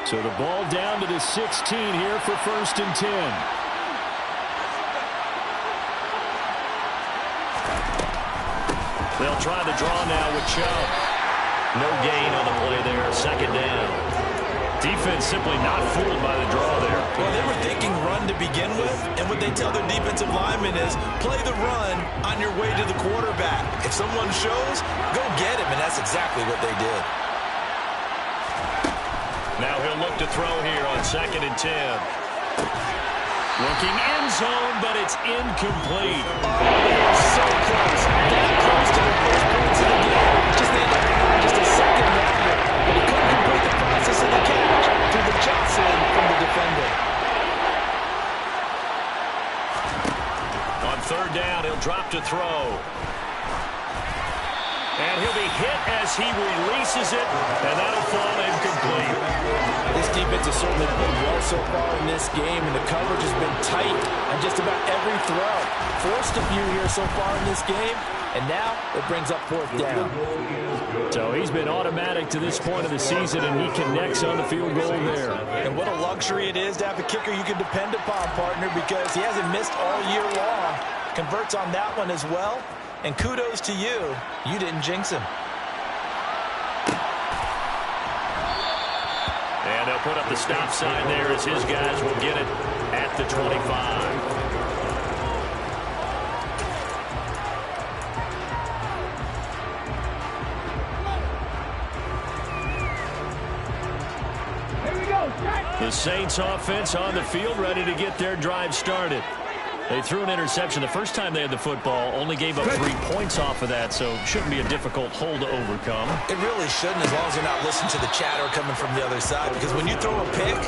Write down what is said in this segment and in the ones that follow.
So the ball down to the 16 here for 1st and 10. They'll try the draw now with Chubb. No gain on the play there. 2nd down. Defense simply not fooled by the draw there. Well, they were thinking run to begin with, and what they tell their defensive linemen is play the run on your way to the quarterback. If someone shows, go get him, and that's exactly what they did. Now he'll look to throw here on 2nd and 10. Looking end zone, but it's incomplete. Oh, they were so close. That close to the first points of the game. Just a second longer. But he couldn't complete the process of the catch through the jostling from the defender. On 3rd down, he'll drop to throw. And he'll be hit as he releases it, and that'll fall incomplete. This defense has certainly played well so far in this game, and the coverage has been tight on just about every throw. Forced a few here so far in this game, and now it brings up 4th down. So he's been automatic to this point of the season, and he connects on the field goal there. And what a luxury it is to have a kicker you can depend upon, partner, because he hasn't missed all year long. Converts on that one as well. And kudos to you. You didn't jinx him. And they'll put up the stop sign there as his guys will get it at the 25. The Saints offense on the field ready to get their drive started. They threw an interception the first time they had the football, only gave up 3 points off of that, so shouldn't be a difficult hole to overcome. It really shouldn't, as long as you're not listening to the chatter coming from the other side, because when you throw a pick,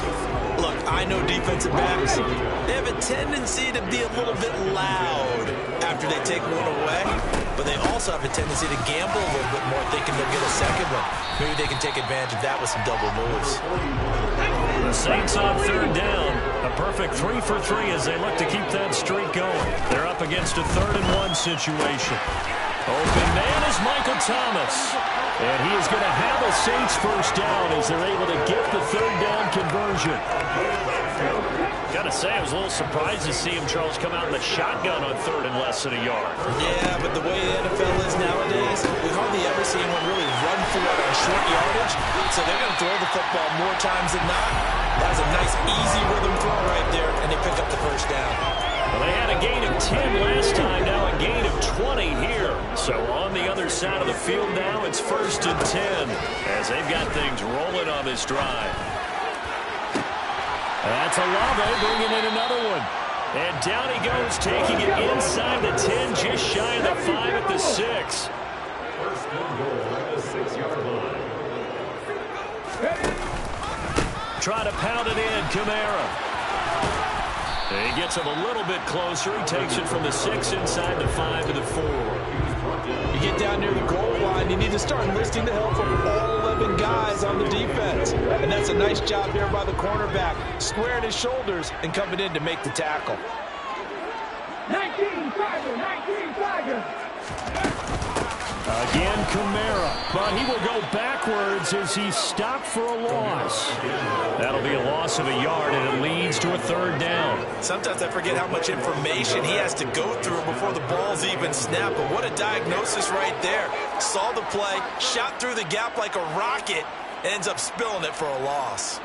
look, I know defensive backs, they have a tendency to be a little bit loud after they take one away, but they also have a tendency to gamble a little bit more thinking they'll get a second one. Maybe they can take advantage of that with some double moves. The Saints on 3rd down. A perfect 3 for 3 as they look to keep that streak going. They're up against a 3rd and 1 situation. Open man is Michael Thomas. And he is going to have a Saints 1st down as they're able to get the 3rd down conversion. Gotta say, I was a little surprised to see him, Charles, come out in the shotgun on 3rd and less than a yard. Yeah, but the way the NFL is nowadays, we hardly ever see anyone really run for it on short yardage. So they're going to throw the football more times than not. That was a nice, easy rhythm throw right there, and they pick up the 1st down. Well, they had a gain of 10 last time, now a gain of 20 here. So on the other side of the field now, it's 1st and 10 as they've got things rolling on this drive. That's Olave bringing in another one. And down he goes, taking it inside the 10, just shy of the 5 at the 6. Try to pound it in, Kamara. He gets him a little bit closer. He takes it from the 6 inside the 5 to the 4. You get down near the goal line, you need to start enlisting the help from all 11 guys on the defense. And that's a nice job there by the cornerback, squaring his shoulders and coming in to make the tackle. 19 Tiger. Again, Kamara, but he will go backwards as he's stopped for a loss. That'll be a loss of a yard, and it leads to a 3rd down. Sometimes I forget how much information he has to go through before the ball's even snapped, but what a diagnosis right there. Saw the play, shot through the gap like a rocket, and ends up spilling it for a loss.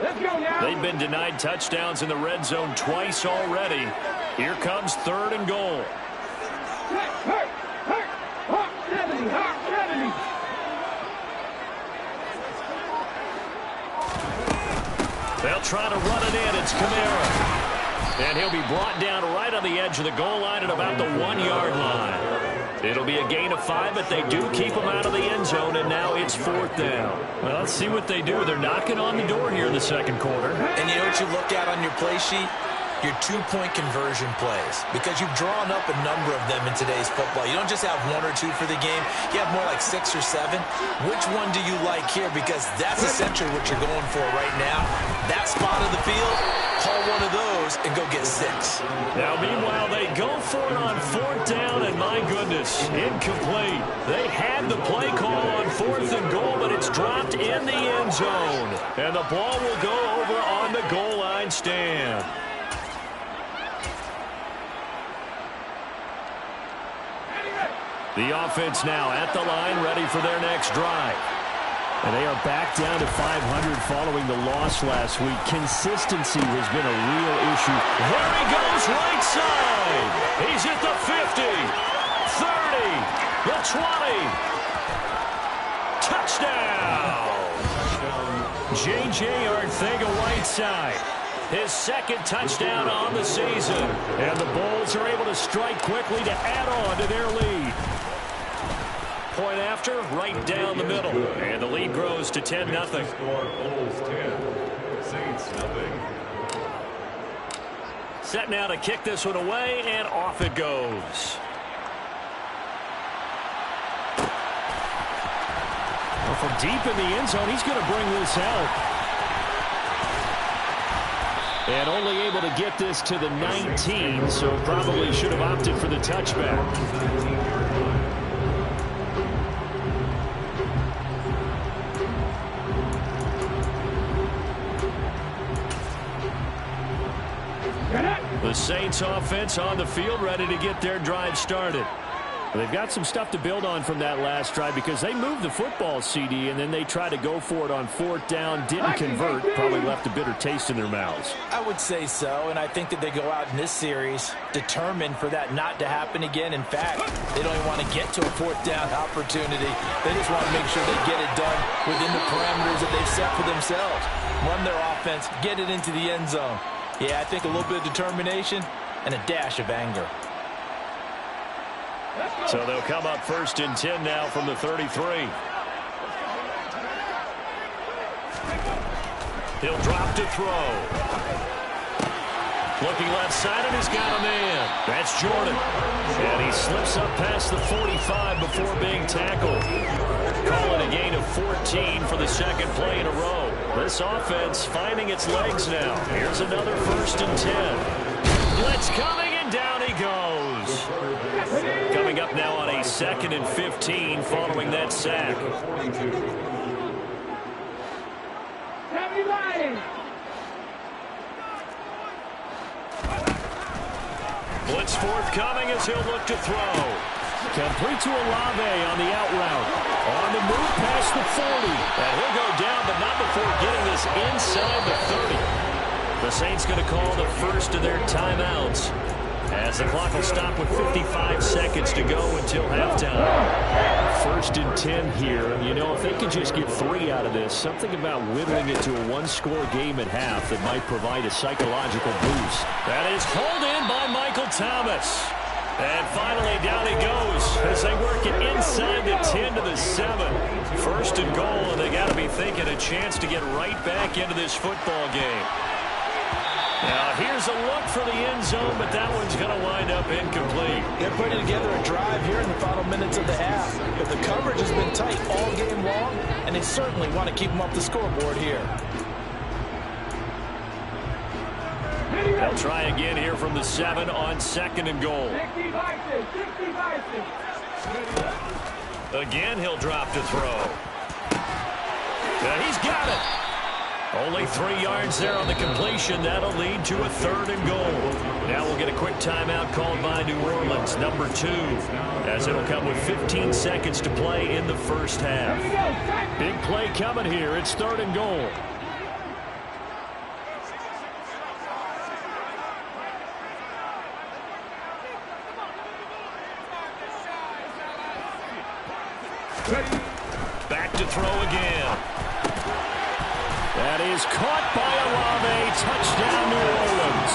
Let's go now. They've been denied touchdowns in the red zone twice already. Here comes 3rd and goal. Hurt, 70, 70. They'll try to run it in. It's Kamara. And he'll be brought down right on the edge of the goal line at about the 1-yard line. It'll be a gain of 5, but they do keep him out of the end zone, and now it's 4th down. Well, let's see what they do. They're knocking on the door here in the 2nd quarter. And you know what you look at on your play sheet? Your 2-point conversion plays, because you've drawn up a number of them in today's football. You don't just have 1 or 2 for the game. You have more like 6 or 7. Which one do you like here? Because that's essentially what you're going for right now. That spot of the field, call one of those those and go get 6. Now, meanwhile, they go for it on 4th down, and my goodness, incomplete. They had the play call on 4th and goal, but it's dropped in the end zone. And the ball will go over on the goal line stand. The offense now at the line, ready for their next drive. And they are back down to 500 following the loss last week. Consistency has been a real issue. There he goes, right side. He's at the 50, 30, the 20. Touchdown. J.J. Arcega-Whiteside. His second touchdown on the season. And the Bulls are able to strike quickly to add on to their lead. Point after, right down the middle. And the lead grows to 10-0. Set now to kick this one away, and off it goes. Well, from deep in the end zone, he's going to bring this out. And only able to get this to the 19, so probably should have opted for the touchback. The Saints offense on the field, ready to get their drive started. They've got some stuff to build on from that last drive because they moved the football, CD, and then they tried to go for it on 4th down, didn't convert, probably left a bitter taste in their mouths. I would say so, and I think that they go out in this series determined for that not to happen again. In fact, they don't even want to get to a 4th down opportunity. They just want to make sure they get it done within the parameters that they've set for themselves. Run their offense, get it into the end zone. Yeah, I think a little bit of determination and a dash of anger. So they'll come up 1st and 10 now from the 33. He'll drop to throw. Looking left side, and he's got a man. That's Jordan. And he slips up past the 45 before being tackled. Calling a gain of 14 for the second play in a row. This offense finding its legs now. Here's another 1st and 10. Blitz coming, and down he goes. Coming up now on a 2nd and 15 following that sack. Blitz forthcoming as he'll look to throw. Complete to Olave on the out route. On the move past the 40. And he'll go down, but not before getting this inside the 30. The Saints going to call the first of their timeouts, as the clock will stop with 55 seconds to go until halftime. 1st and 10 here. You know, if they could just get 3 out of this, something about whittling it to a one-score game at half that might provide a psychological boost. That is hauled in by Michael Thomas. And finally, down he goes as they work it inside the 10 to the 7. 1st and goal, and they got to be thinking a chance to get right back into this football game. Now, here's a look for the end zone, but that one's going to wind up incomplete. They're putting together a drive here in the final minutes of the half. But the coverage has been tight all game long, and they certainly want to keep them off the scoreboard here. They'll try again here from the 7 on 2nd and goal. Again, he'll drop to throw. And he's got it. Only 3 yards there on the completion. That'll lead to a 3rd and goal. Now we'll get a quick timeout called by New Orleans, number 2, as it'll come with 15 seconds to play in the first half. Big play coming here. It's 3rd and goal. Back to throw again. That is caught by Olave. Touchdown, New Orleans.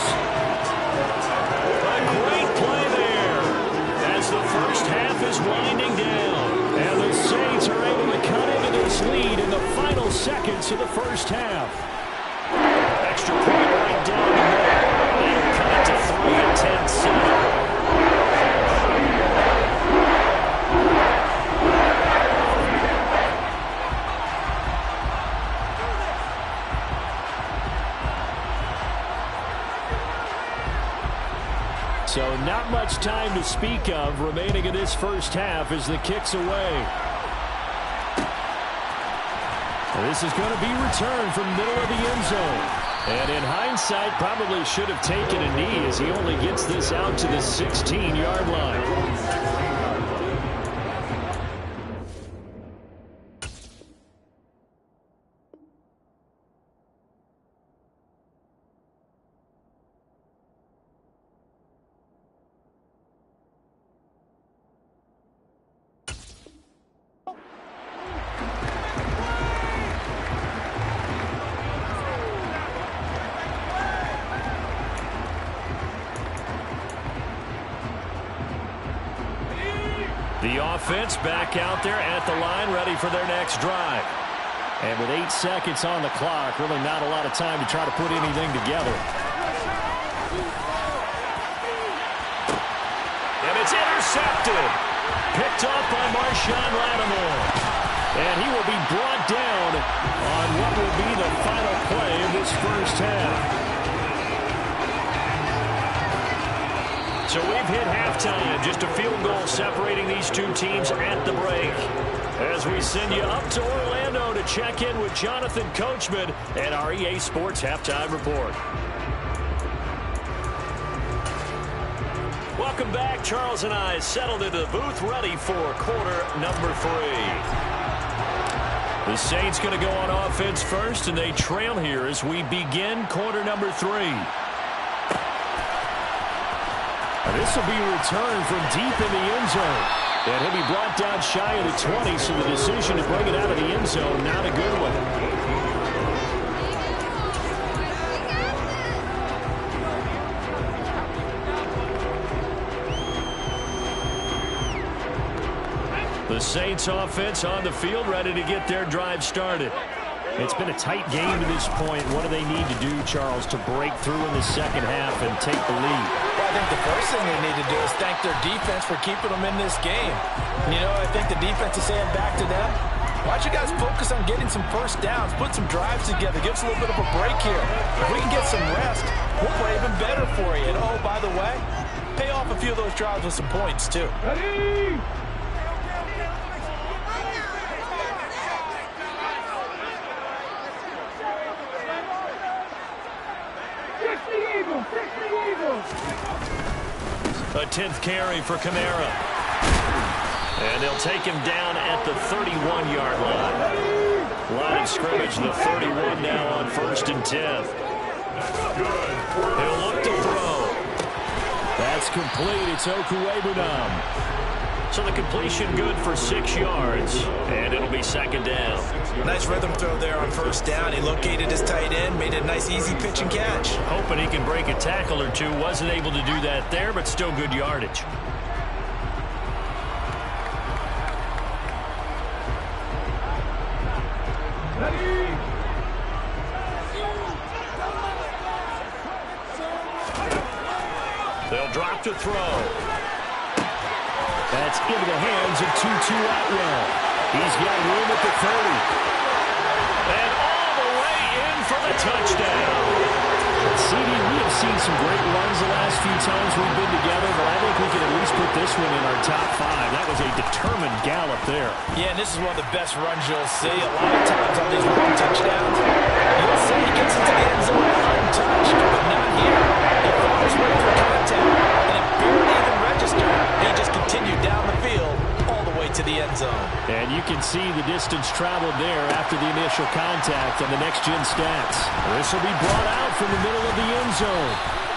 A great play there as the first half is winding down. And the Saints are able to cut into this lead in the final seconds of the first half. Extra point right down the middle. They'll cut it to 3 at 10-7. time to speak of remaining in this first half as the kick's away. This is going to be returned from middle of the end zone. And in hindsight, probably should have taken a knee as he only gets this out to the 16-yard line. The offense back out there at the line, ready for their next drive. And with 8 seconds on the clock, really not a lot of time to try to put anything together. And it's intercepted. Picked up by Marshawn Lattimore. And he will be brought down on what will be the final play of this first half. So we've hit halftime, just a field goal separating these two teams at the break. As we send you up to Orlando to check in with Jonathan Coachman and our EA Sports Halftime Report. Welcome back. Charles and I settled into the booth, ready for quarter number 3. The Saints going to go on offense first, and they trail here as we begin quarter number 3. This will be returned from deep in the end zone. And he'll be brought down shy of the 20, so the decision to bring it out of the end zone, not a good one. The Saints offense on the field, ready to get their drive started. It's been a tight game to this point. What do they need to do, Charles, to break through in the second half and take the lead? Well, I think the first thing they need to do is thank their defense for keeping them in this game. You know, I think the defense is saying back to them, why don't you guys focus on getting some first downs, put some drives together, give us a little bit of a break here. If we can get some rest, we'll play even better for you. And, oh, by the way, pay off a few of those drives with some points, too. Ready? A 10th carry for Kamara. And they'll take him down at the 31-yard line. Line of scrimmage, the 31 now on 1st and 10. He'll look to throw. That's complete. It's Okuwebunam. So the completion good for 6 yards, and it'll be 2nd down. Nice rhythm throw there on 1st down. He located his tight end, made a nice easy pitch and catch. Hoping he can break a tackle or two. Wasn't able to do that there, but still good yardage. Ready? They'll drop to throw. That's into the hands of Tutu Atwell. He's got room at the 30. And all the way in for the touchdown. CD, we have seen some great runs the last few times we've been together, but I think we can at least put this one in our top 5. That was a determined gallop there. Yeah, and this is one of the best runs you'll see. A lot of times on these long touchdowns, you'll see he gets into the end zone untouched, but not here. He found his way for contact, and it barely even registered. He just continued down the field all the way to the end zone. And you can see the distance traveled there after the initial contact on the next-gen stats. This will be brought out from the middle of the end zone.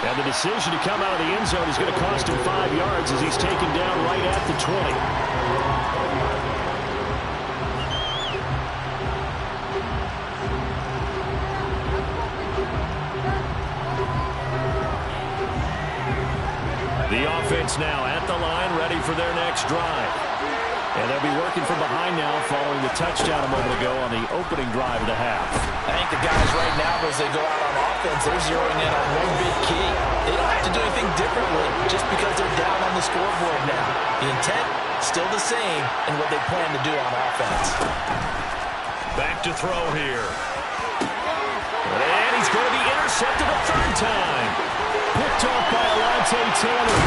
And the decision to come out of the end zone is going to cost him 5 yards as he's taken down right at the 20. The offense now at the line, ready for their next drive. And they'll be working from behind now following the touchdown a moment ago on the opening drive of the half. I think the guys right now, as they go out on offense, they're zeroing in on one big key. They don't have to do anything differently just because they're down on the scoreboard now. The intent, still the same in what they plan to do on offense. Back to throw here. And he's going to be intercepted a 3rd time. Picked off by Alontae Taylor.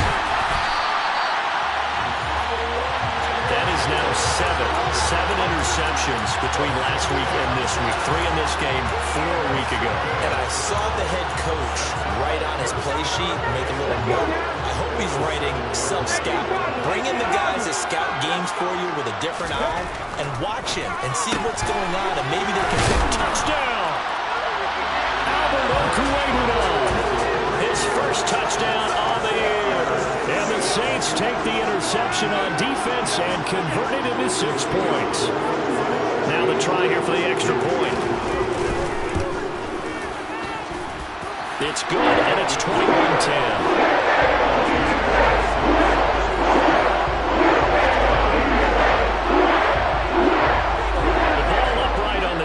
seven. 7 interceptions between last week and this week. 3 in this game, 4 a week ago. And I saw the head coach write on his play sheet, make a little note. I hope he's writing self-scout. Bring in the guys that scout games for you with a different eye and watch him and see what's going on, and maybe they can pick touchdown. Albert Okuebudo, his first touchdown on the year. And the Saints take the interception on defense and convert it into 6 points. Now the try here for the extra point. It's good, and it's 21-10.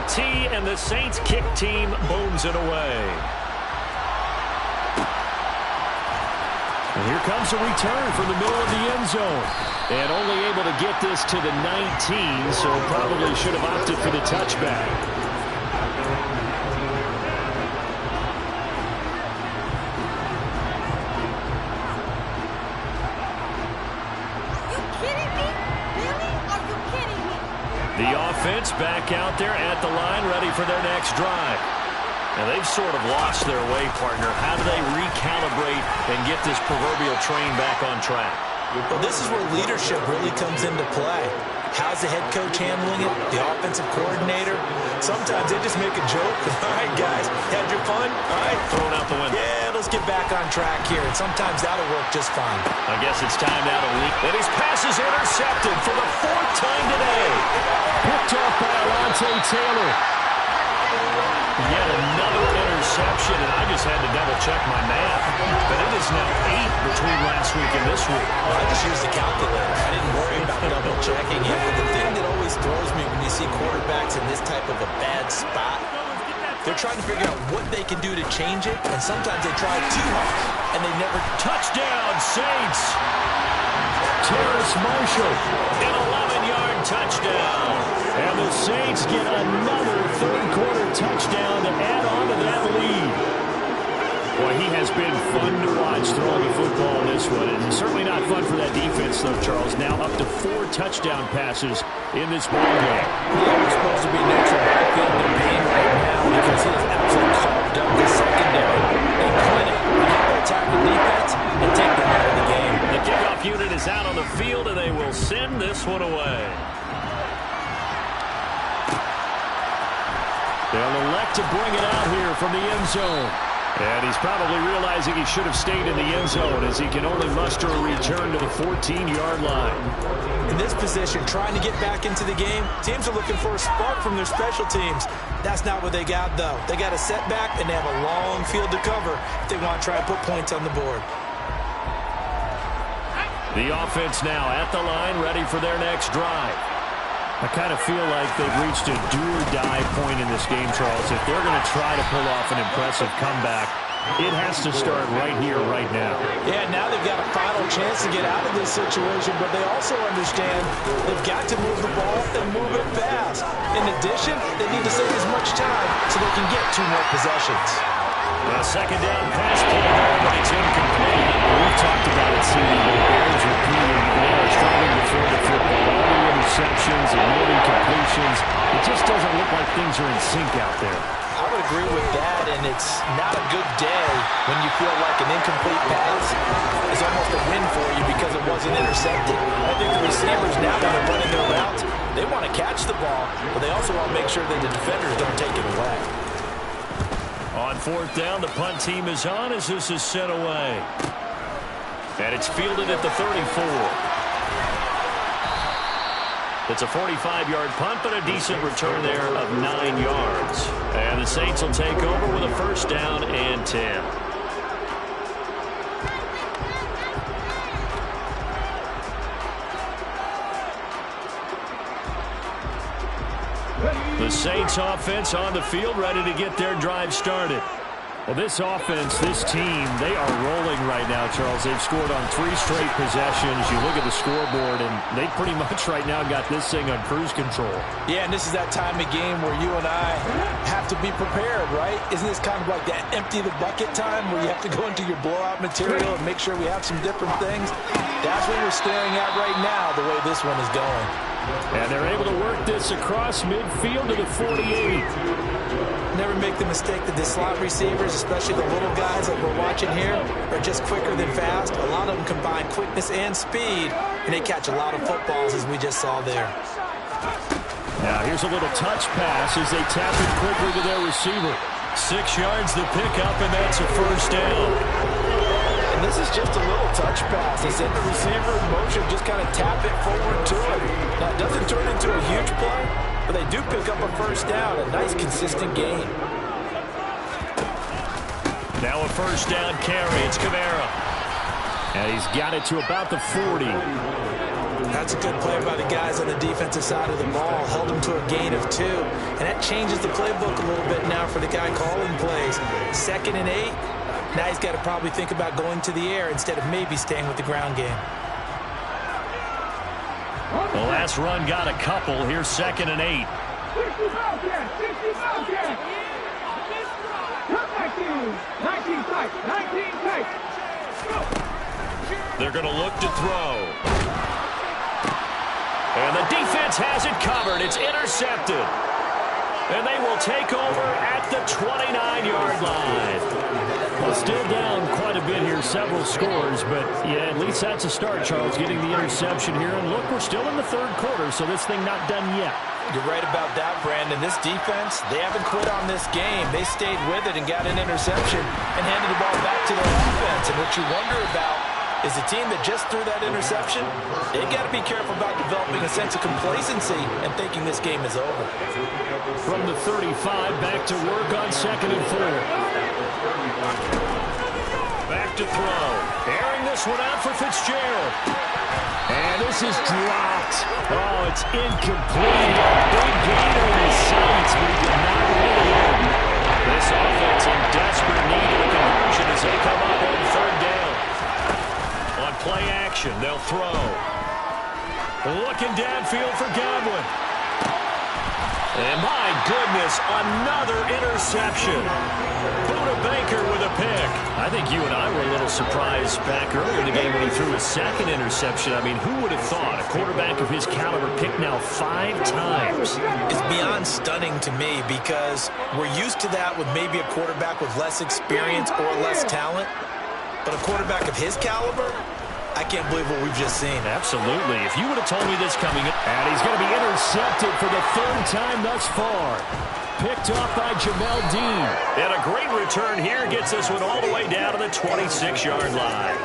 Tee, and the Saints kick team booms it away. And here comes a return from the middle of the end zone. And only able to get this to the 19, so probably should have opted for the touchback. The offense back out there at the line, ready for their next drive. And they've sort of lost their way, partner. How do they recalibrate and get this proverbial train back on track? Well, this is where leadership really comes into play. How's the head coach handling it? The offensive coordinator? Sometimes they just make a joke. All right, guys, had your fun? All right. Throwing out the window. Yeah, let's get back on track here. And sometimes that'll work just fine. I guess it's time now to lead. And his pass is intercepted for the 4th time today. Picked off by Alontae Taylor. Yet another interception, and I just had to double-check my math. But it is now 8 between last week and this week. Well, I just used the calculator. I didn't worry about double-checking it. But the thing that always throws me when you see quarterbacks in this type of a bad spot, they're trying to figure out what they can do to change it, and sometimes they try too hard, and they never... Touchdown, Saints! Terrace Marshall, an 11-yard touchdown. And the Saints get another third-quarter touchdown to add on to that lead. Boy, he has been fun to watch throwing the football in this one. And certainly not fun for that defense, though, Charles. Now up to 4 touchdown passes in this ballgame. He's supposed to be neutral backfield in pain right now because he has absolutely carved up the secondary. They clinic, attack the defense, and take them out of the game. The kickoff unit is out on the field, and they will send this one away. They'll elect to bring it out here from the end zone. And he's probably realizing he should have stayed in the end zone as he can only muster a return to the 14-yard line. In this position, trying to get back into the game, teams are looking for a spark from their special teams. That's not what they got, though. They got a setback, and they have a long field to cover if they want to try and put points on the board. The offense now at the line, ready for their next drive. I kind of feel like they've reached a do-or-die point in this game, Charles. If they're going to try to pull off an impressive comeback, it has to start right here, right now. Yeah, now they've got a final chance to get out of this situation, but they also understand they've got to move the ball and move it fast. In addition, they need to save as much time so they can get 2 more possessions. A second down pass play, but it's incomplete. We've talked about it, seeing the Bears repeating. They are struggling to throw the football. All the interceptions and more incompletions. It just doesn't look like things are in sync out there. I would agree with that, and it's not a good day when you feel like an incomplete pass is almost a win for you because it wasn't intercepted. I think the receivers now that are running their routes, they want to catch the ball, but they also want to make sure that the defenders don't take it away. On 4th down, the punt team is on as this is sent away. And it's fielded at the 34. It's a 45-yard punt, but a decent return there of 9 yards. And the Saints will take over with a 1st down and 10. The Saints offense on the field, ready to get their drive started. Well, this offense, this team, they are rolling right now, Charles. They've scored on 3 straight possessions. You look at the scoreboard, and they pretty much right now got this thing on cruise control. Yeah, and this is that time of game where you and I have to be prepared, right? Isn't this kind of like that empty the bucket time where you have to go into your blowout material and make sure we have some different things? That's what we're staring at right now, the way this one is going. And they're able to work this across midfield to the 48. Never make the mistake that the slot receivers, especially the little guys like we're watching here, are just quicker than fast. A lot of them combine quickness and speed, and they catch a lot of footballs, as we just saw there. Now here's a little touch pass as they tap it quickly to their receiver. 6 yards the pickup, and that's a first down. And this is just a little touch pass. They send the receiver in motion, just kind of tap it forward to him. Now, it doesn't turn into a huge play, but they do pick up a first down. A nice, consistent gain. Now a first down carry. It's Kamara. And he's got it to about the 40. That's a good play by the guys on the defensive side of the ball. Held them to a gain of 2. And that changes the playbook a little bit now for the guy calling plays. 2nd and 8. Now he's got to probably think about going to the air instead of maybe staying with the ground game. The last run got a couple. Here's 2nd and 8. 60 Wildcats, 60 Wildcats. Come back in. 19 tight, 19 tight. Go. They're going to look to throw. And the defense has it covered. It's intercepted. And they will take over at the 29-yard line. Well, still down quite a bit here, several scores, but yeah, at least that's a start, Charles, getting the interception here. And look, we're still in the 3rd quarter, so this thing not done yet. You're right about that, Brandon. This defense, they haven't quit on this game. They stayed with it and got an interception and handed the ball back to their offense. And what you wonder about is the team that just threw that interception, they got to be careful about developing a sense of complacency and thinking this game is over. From the 35, back to work on 2nd and 4. Back to throw. Airing this one out for Fitzgerald. And this is dropped. Oh, it's incomplete. Big gain on his sights, but he did not really in. This offense in desperate need of a conversion as they come up on 3rd down. On play action, they'll throw. Looking downfield for Godwin. And my goodness, another interception. Buda Baker with a pick. I think you and I were a little surprised back earlier in the game when he threw his 2nd interception. I mean, who would have thought a quarterback of his caliber picked now 5 times? It's beyond stunning to me because we're used to that with maybe a quarterback with less experience or less talent. But a quarterback of his caliber, I can't believe what we've just seen. Absolutely. If you would have told me this coming up. And he's going to be intercepted for the 3rd time thus far. Picked off by Jamel Dean. And a great return here gets this one all the way down to the 26-yard line.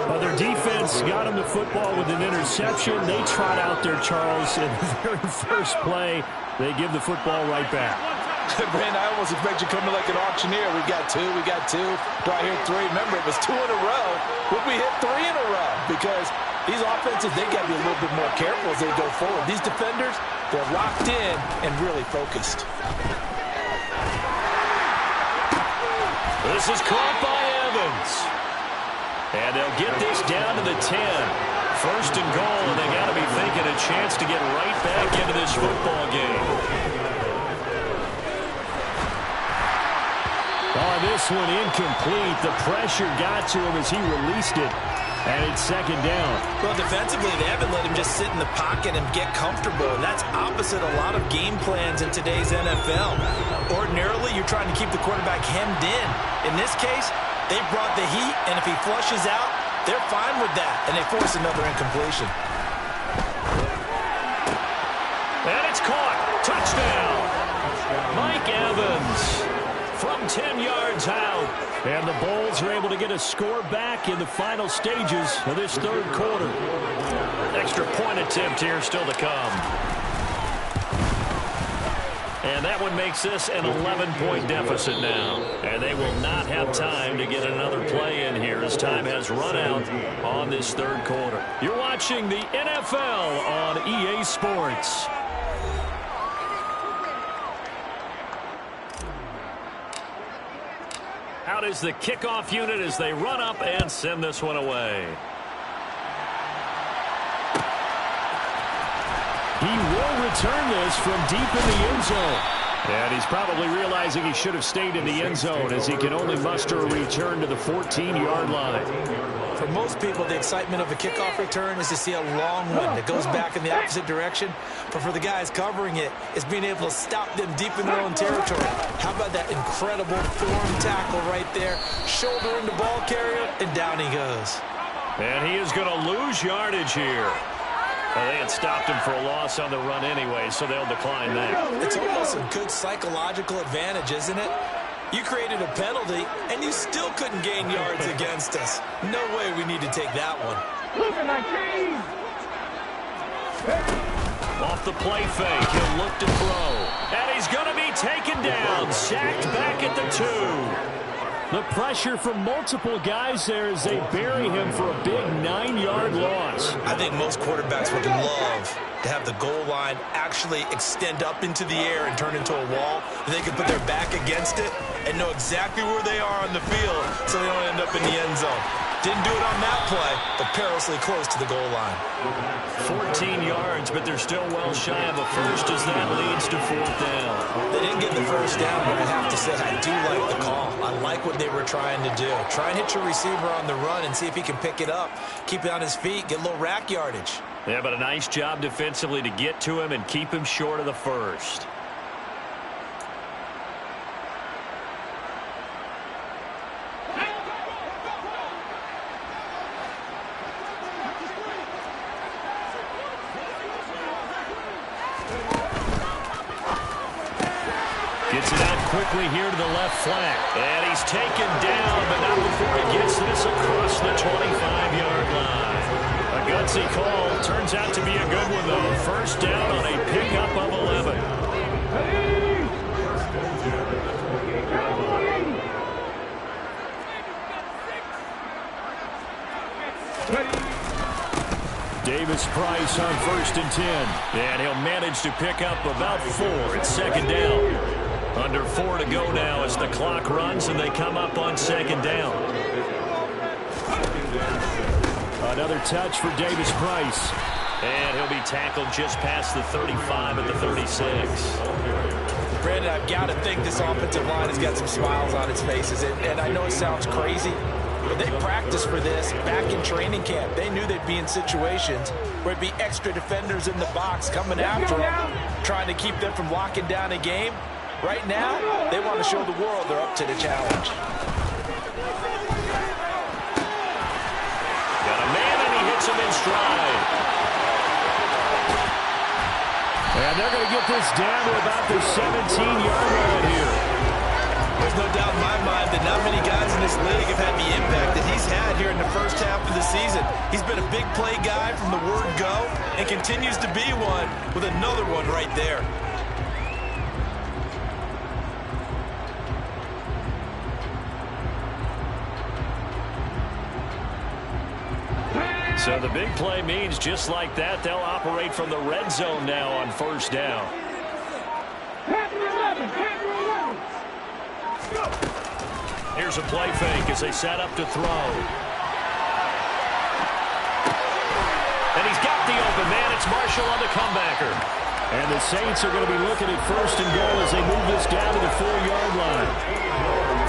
Well, their defense got him the football with an interception. They trot out there, Charles, in the very first play. They give the football right back. Brandon, I almost expect you coming like an auctioneer. We got 2, we got 2. Do I hear 3? Remember, it was 2 in a row. Would we hit 3 in a row? Because these offenses, they got to be a little bit more careful as they go forward. These defenders, they're locked in and really focused. This is caught by Evans. And they'll get this down to the 10. 1st and goal, and they got to be thinking a chance to get right back into this football game. Oh, this one incomplete. The pressure got to him as he released it. And it's 2nd down. Well, defensively, they haven't let him just sit in the pocket and get comfortable. And that's opposite a lot of game plans in today's NFL. Ordinarily, you're trying to keep the quarterback hemmed in. In this case, they brought the heat, and if he flushes out, they're fine with that. And they force another incompletion. And it's caught. Touchdown. Mike Evans. From 10 yards out. And the Bulls are able to get a score back in the final stages of this 3rd quarter. Extra point attempt here still to come. And that one makes this an 11-point deficit now. And they will not have time to get another play in here as time has run out on this 3rd quarter. You're watching the NFL on EA Sports. Out is the kickoff unit as they run up and send this one away. He will return this from deep in the end zone. And he's probably realizing he should have stayed in the end zone as he can only muster a return to the 14-yard line. For most people, the excitement of a kickoff return is to see a long one that goes back in the opposite direction. But for the guys covering it, it's being able to stop them deep in their own territory. How about that incredible form tackle right there? Shoulder into ball carrier, and down he goes. And he is going to lose yardage here. Well, they had stopped him for a loss on the run anyway, so they'll decline that. It's almost a good psychological advantage, isn't it? You created a penalty, and you still couldn't gain yards against us. No way we need to take that one. Off the play fake, he'll look to throw. And he's going to be taken down, sacked back at the 2. The pressure from multiple guys there as they bury him for a big 9-yard loss. I think most quarterbacks would love to have the goal line actually extend up into the air and turn into a wall. They can put their back against it and know exactly where they are on the field so they don't end up in the end zone. Didn't do it on that play, but perilously close to the goal line. 14 yards, but they're still well shy of a first as that leads to 4th down. They didn't get the first down, but I have to say I do like the call. I like what they were trying to do. Try and hit your receiver on the run and see if he can pick it up. Keep it on his feet, get a little rack yardage. Yeah, but a nice job defensively to get to him and keep him short of the first. Gets it out quickly here to the left flank. And he's taken down, but not before he gets this across the 25-yard line. A gutsy call. Turns out to be a good one, though. First down on a pickup of 11. Davis Price on 1st and 10. And he'll manage to pick up about 4 at 2nd down. Under 4 to go now as the clock runs and they come up on 2nd down. Another touch for Davis Price. And he'll be tackled just past the 35 at the 36. Brandon, I've got to think this offensive line has got some smiles on its faces. And I know it sounds crazy, but they practiced for this back in training camp. They knew they'd be in situations where it'd be extra defenders in the box coming after them, trying to keep them from locking down a game. Right now, they want to show the world they're up to the challenge. Got a man, and he hits him in stride. And they're going to get this down to about the 17-yard line here. There's no doubt in my mind that not many guys in this league have had the impact that he's had here in the first half of the season. He's been a big play guy from the word go and continues to be one with another one right there. So the big play means just like that, they'll operate from the red zone now on 1st down. Here's a play fake as they set up to throw. And he's got the open man. It's Marshall on the comebacker. And the Saints are going to be looking at 1st and goal as they move this down to the 4-yard line.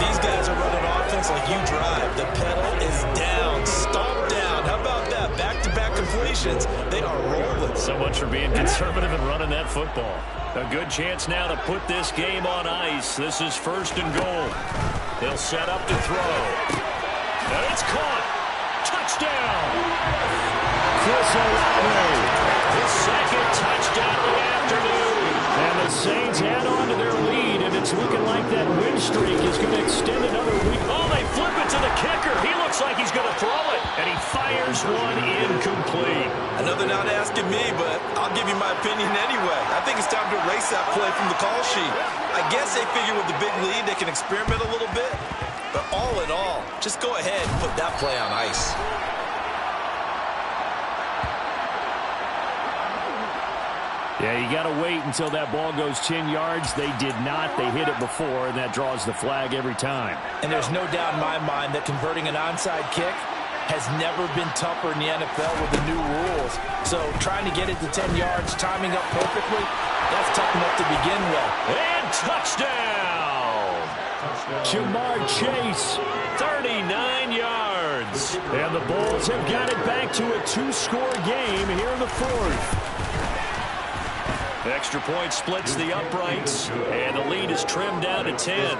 These guys are running offense like you drive. The pedal is down, stomp down. How about that? Back-to-back completions. They are rolling. So much for being conservative and running that football. A good chance now to put this game on ice. This is 1st and goal. They'll set up to throw. And it's caught. Touchdown. Chris Olave. His 2nd touchdown of the afternoon. And the Saints add on to their lead, and it's looking like that win streak is going to extend another week. Oh, they flip it to the kicker. He looks like he's going to throw it, and he fires one incomplete. Another not asking me, but I'll give you my opinion anyway. I think it's time to erase that play from the call sheet. I guess they figure with the big lead they can experiment a little bit, but all in all, just go ahead and put that play on ice. Yeah, you got to wait until that ball goes 10 yards. They did not. They hit it before, and that draws the flag every time. And there's no doubt in my mind that converting an onside kick has never been tougher in the NFL with the new rules. So trying to get it to 10 yards, timing up perfectly, that's tough enough to begin with. And touchdown! Jamar Chase, 39 yards. points. And the Bulls have got it back to a 2-score game here in the fourth. Extra point splits the uprights, and the lead is trimmed down to 10.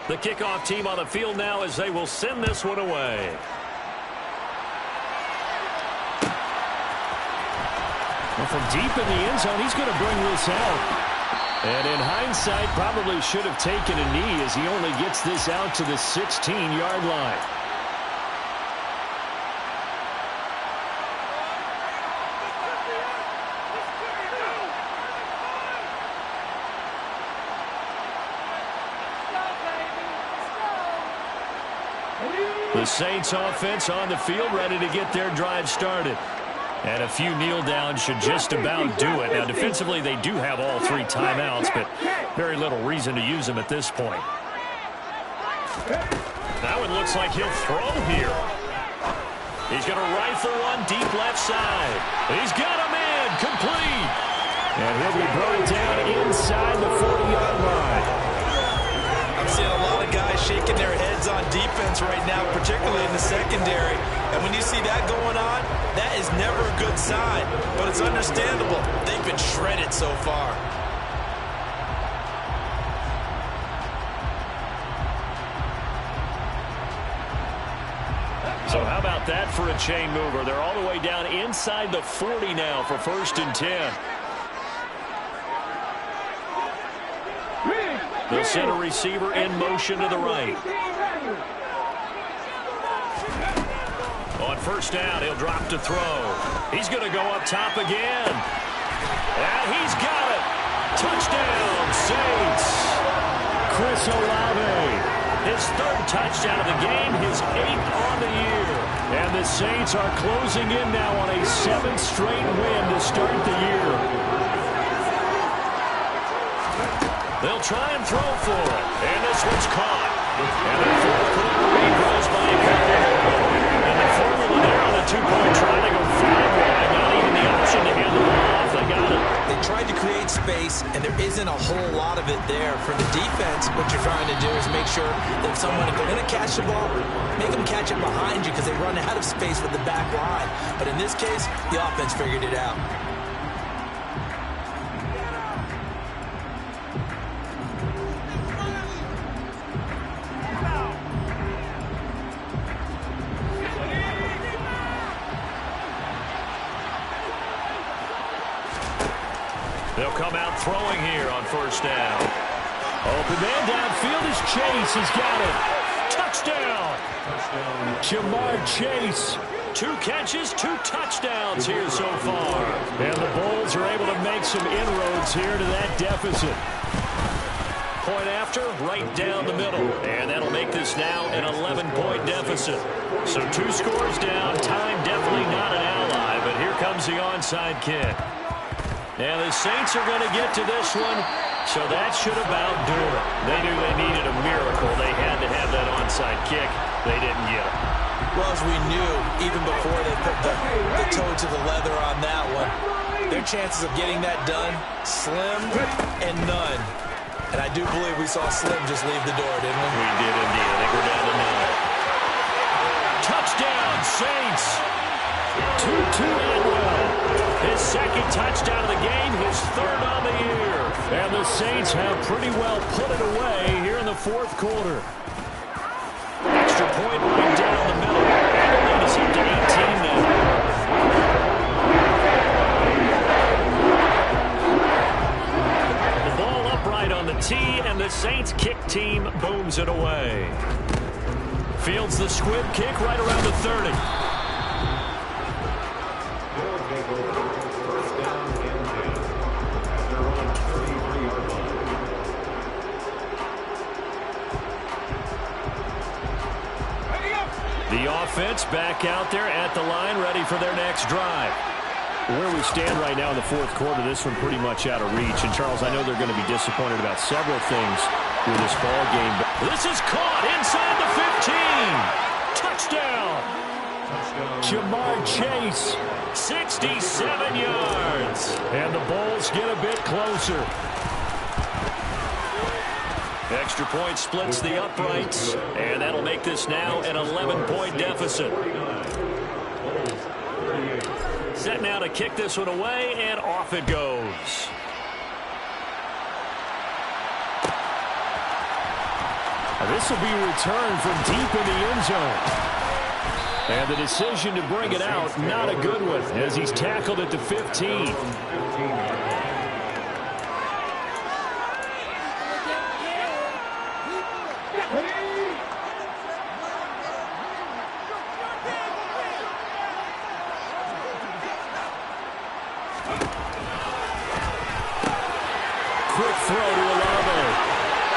The kickoff team on the field now as they will send this one away. Well, from deep in the end zone, he's going to bring this out. And in hindsight, probably should have taken a knee as he only gets this out to the 16-yard line. The Saints offense on the field ready to get their drive started. And a few kneel downs should just about do it. Now, defensively, they do have all 3 timeouts, but very little reason to use them at this point. Now it looks like he'll throw here. He's going to rifle one deep left side. He's got him in, complete. And he'll be brought down inside the 40-yard line. I'm seeing a lot of guys shaking their heads on defense right now, particularly in the secondary. And when you see that going on, that is never a good sign. But it's understandable. They've been shredded so far. So how about that for a chain mover? They're all the way down inside the 40 now for 1st and 10. They'll send a receiver in motion to the right. On 1st down, he'll drop to throw. He's going to go up top again. And he's got it. Touchdown, Saints. Chris Olave. His 3rd touchdown of the game, his 8th on the year. And the Saints are closing in now on a 7th straight win to start the year. They'll try and throw for it. And this one's caught. And the 4th quarter lead goes by a couple more. And the formula there on the 2-point try to go 5 wide. Not even the option to hand the ball off. They got it. They tried to create space, and there isn't a whole lot of it there. For the defense, what you're trying to do is make sure that if someone, if they're going to catch the ball, make them catch it behind you because they run out of space with the back line. But in this case, the offense figured it out. They'll come out throwing here on 1st down. Open man downfield is Chase. He's got it. Touchdown. Jamar Chase. 2 catches, 2 touchdowns here so far. And the Bulls are able to make some inroads here to that deficit. Point after, right down the middle. And that'll make this now an 11-point deficit. So 2 scores down. Time definitely not an ally, but here comes the onside kick. And the Saints are going to get to this one, so that should about do it. They knew they needed a miracle. They had to have that onside kick. They didn't get it. Well, as we knew, even before they put the toe to the leather on that one, their chances of getting that done, slim and none. And I do believe we saw Slim just leave the door, didn't we? We did indeed. I think we're down to 9. Touchdown, Saints. 2-2 Adwell. His 2nd touchdown of the game, his 3rd on the year. And the Saints have pretty well put it away here in the 4th quarter. Extra point right down the middle. And the lead is up to 18 now. The ball upright on the tee, and the Saints kick team booms it away. Fields the squib kick right around the 30. The offense back out there at the line, ready for their next drive. Where we stand right now in the 4th quarter, this one pretty much out of reach. And, Charles, I know they're going to be disappointed about several things with this ball game. But this is caught inside the 15. Touchdown. Jamar Chase, 67 yards. And the Bulls get a bit closer. Extra point splits the uprights, and that'll make this now an 11-point deficit. Set now to kick this one away, and off it goes. This will be returned from deep in the end zone. And the decision to bring it out, not a good one, as he's tackled at the 15. Quick throw to Olave.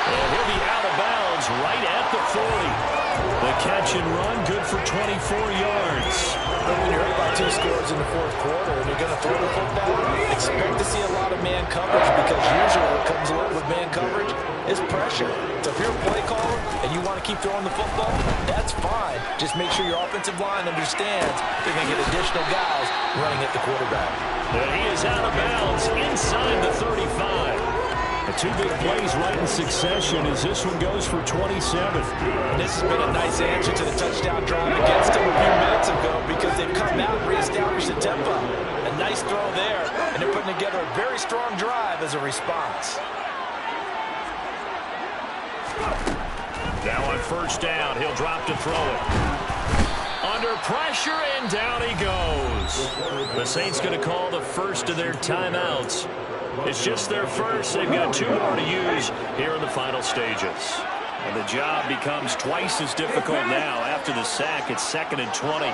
And he'll be out of bounds right at the 40. The catch and run, good for 24 yards. When you're up by 2 scores in the fourth quarter and you're going to throw the football, expect to see a lot of man coverage, because usually what comes along with man coverage is pressure. So if you're a play caller and you want to keep throwing the football, that's fine. Just make sure your offensive line understands they're going to get additional guys running at the quarterback. And he is out of bounds inside the 35. The 2 big plays right in succession as this one goes for 27. And this has been a nice answer to the touchdown drive against them a few minutes ago, because they've come out and reestablished the tempo. A nice throw there, and they're putting together a very strong drive as a response. Now on first down, he'll drop to throw it. Under pressure, and down he goes. The Saints going to call the first of their timeouts. It's just their first. They've got 2 more to use here in the final stages. And the job becomes twice as difficult now after the sack. It's 2nd and 20.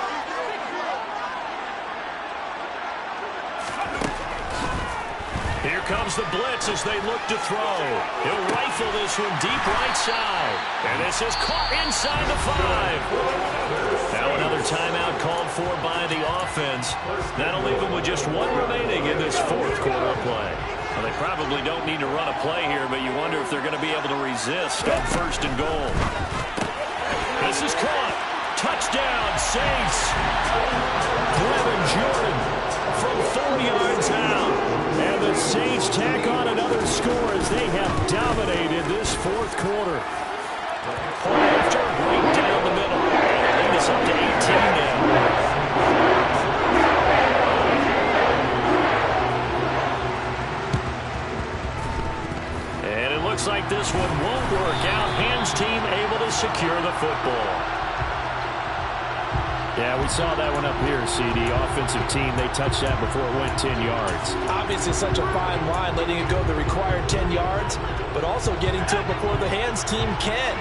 Here comes the blitz as they look to throw. He'll rifle this one deep right side. And this is caught inside the 5. Now another timeout called for by the offense. That'll leave them with just 1 remaining in this fourth quarter play. Well, they probably don't need to run a play here, but you wonder if they're going to be able to resist on 1st and goal. This is caught. Touchdown, Saints. Brevin Jordan from 4 yards out. And the Saints tack on another score as they have dominated this fourth quarter. After right down the middle. And the lead is up to 18 now. Looks like this one won't work out. Hands team able to secure the football. Yeah, we saw that one up here, CD. Offensive team, they touched that before it went 10 yards. Obviously such a fine line, letting it go the required 10 yards, but also getting to it before the hands team can.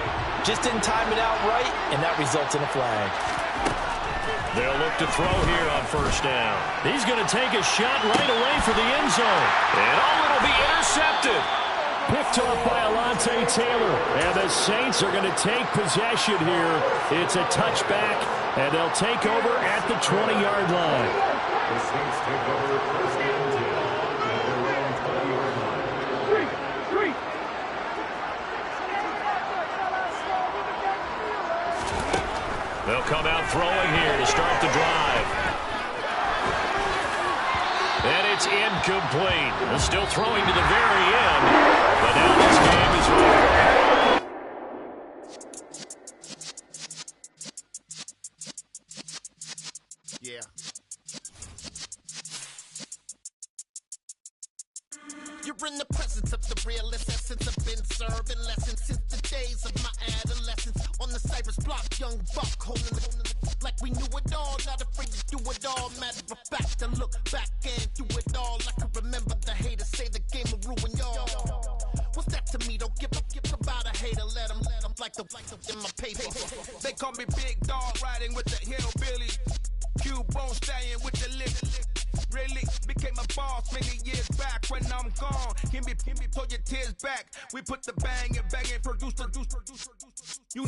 Just didn't time it out right, and that results in a flag. They'll look to throw here on first down. He's going to take a shot right away for the end zone. And it'll be intercepted. Picked off by Alontae Taylor. And the Saints are going to take possession here. It's a touchback, and they'll take over at the 20-yard line. The Saints take over first and 10. 3. They'll come out throwing here to start the drive. And it's incomplete. They're still throwing to the very end. But now this game is over. Yeah. You're in the presence of the realest essence. I've been serving lessons since the days of my adolescence. On the Cyrus block, young buck holding the like we knew it all, not afraid to do it all. Matter of fact, I look back and do it all. I can remember the haters say the game will ruin y'all. What's that to me? Don't give about a hater. Let them like the in my paper. They call me Big Dog, riding with the hillbilly. Cube-bone stallion with the lip. Really became a boss many years back. When I'm gone, give me pull your tears back. We put the bang and produce. You